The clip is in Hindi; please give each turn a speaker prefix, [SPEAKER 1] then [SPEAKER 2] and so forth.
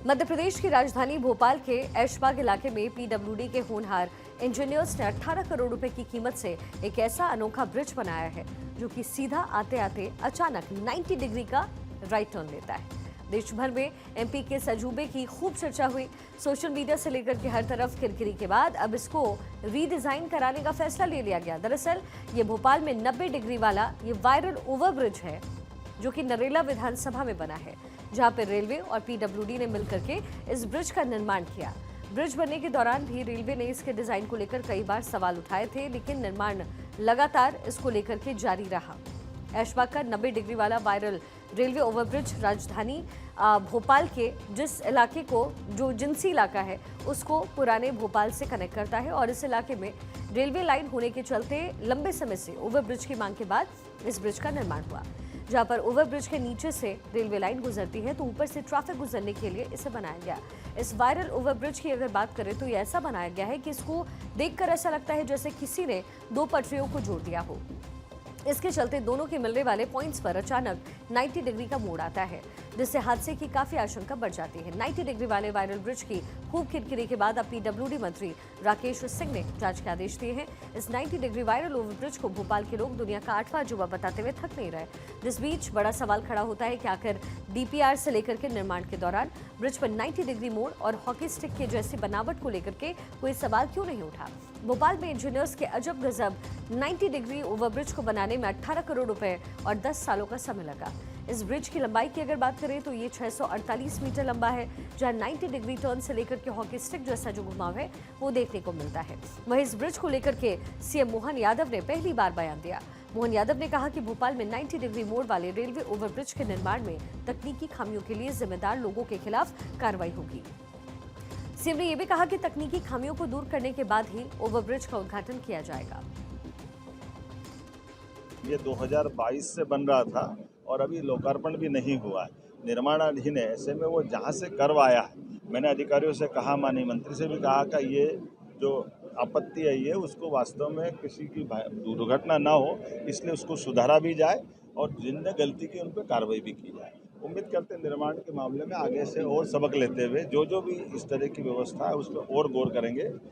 [SPEAKER 1] मध्य प्रदेश की राजधानी भोपाल के ऐशबाग इलाके में पीडब्ल्यूडी के होनहार इंजीनियर्स ने 18 करोड़ रुपए की कीमत से एक ऐसा अनोखा ब्रिज बनाया है जो कि सीधा आते आते अचानक 90 डिग्री का राइट टर्न लेता है। देश भर में एमपी के इस अजूबे की खूब चर्चा हुई। सोशल मीडिया से लेकर के हर तरफ किरकिरी के बाद अब इसको रीडिजाइन कराने का फैसला ले लिया गया। दरअसल ये भोपाल में 90 डिग्री वाला ये वायरल ओवरब्रिज है जो कि नरेला विधानसभा में बना है, जहां पर रेलवे और पीडब्ल्यूडी ने मिलकर के इस ब्रिज का निर्माण किया। ब्रिज बनने के दौरान भी रेलवे ने इसके डिजाइन को लेकर कई बार सवाल उठाए थे, लेकिन निर्माण लगातार इसको लेकर के जारी रहा। ऐशबाग का 90 डिग्री वाला वायरल रेलवे ओवरब्रिज राजधानी भोपाल के जिस इलाके को जो जिनसी इलाका है उसको पुराने भोपाल से कनेक्ट करता है और इस इलाके में रेलवे लाइन होने के चलते लंबे समय से ओवरब्रिज की मांग के बाद इस ब्रिज का निर्माण हुआ। जहां पर ओवरब्रिज के नीचे से रेलवे लाइन गुजरती है तो ऊपर से ट्रैफिक गुजरने के लिए इसे बनाया गया। इस वायरल ओवरब्रिज की अगर बात करें तो ये ऐसा बनाया गया है कि इसको देखकर ऐसा लगता है जैसे किसी ने दो पटरियों को जोड़ दिया हो। इसके चलते दोनों के मिलने वाले पॉइंट्स पर अचानक 90 डिग्री का मोड़ आता है, जिससे हादसे की काफी आशंका बढ़ जाती है। 90 डिग्री वाले वायरल ब्रिज की खूब किरकिरी के बाद अब पीडब्ल्यूडी मंत्री राकेश सिंह ने जांच के आदेश दिए हैं। इस 90 डिग्री वायरल ओवरब्रिज को भोपाल के लोग दुनिया का 8वां अजूबा बताते हुए थक नहीं रहे। जिस बीच बड़ा सवाल खड़ा होता है कि आखिर डीपीआर से लेकर के निर्माण के दौरान ब्रिज पर 90 डिग्री मोड़ और हॉकी स्टिक के जैसी बनावट को लेकर के कोई सवाल क्यों नहीं उठा। भोपाल में इंजीनियर्स के अजब गजब 90 डिग्री ओवरब्रिज को बनाने में 18 करोड़ रुपए और 10 सालों का समय लगा। इस ब्रिज की लंबाई की अगर बात करें तो ये 648 मीटर लंबा है, जहां 90 डिग्री टर्न से लेकर के हॉकी स्टिक जैसा जो घुमाव है वो देखने को मिलता है। वहीं इस ब्रिज को लेकर के सीएम मोहन यादव ने पहली बार बयान दिया। मोहन यादव ने कहा कि भोपाल में 90 डिग्री मोड़ वाले रेलवे ओवरब्रिज के निर्माण में तकनीकी खामियों के लिए जिम्मेदार लोगों के खिलाफ कार्रवाई होगी। सीएम ने यह भी कहा कि तकनीकी खामियों को दूर करने के बाद ही ओवरब्रिज का उद्घाटन किया जाएगा।
[SPEAKER 2] ये 2022 से बन रहा था और अभी लोकार्पण भी नहीं हुआ है, निर्माणाधीन है। ऐसे में वो जहाँ से करवाया है, मैंने अधिकारियों से कहा, माननीय मंत्री से भी कहा कि ये जो आपत्ति है ये उसको वास्तव में किसी की दुर्घटना ना हो, इसलिए उसको सुधारा भी जाए और जिनने गलती की उन पर कार्रवाई भी की जाए। उम्मीद करते हैं निर्माण के मामले में आगे से और सबक लेते हुए जो भी इस तरह की व्यवस्था है उस पर और गौर करेंगे।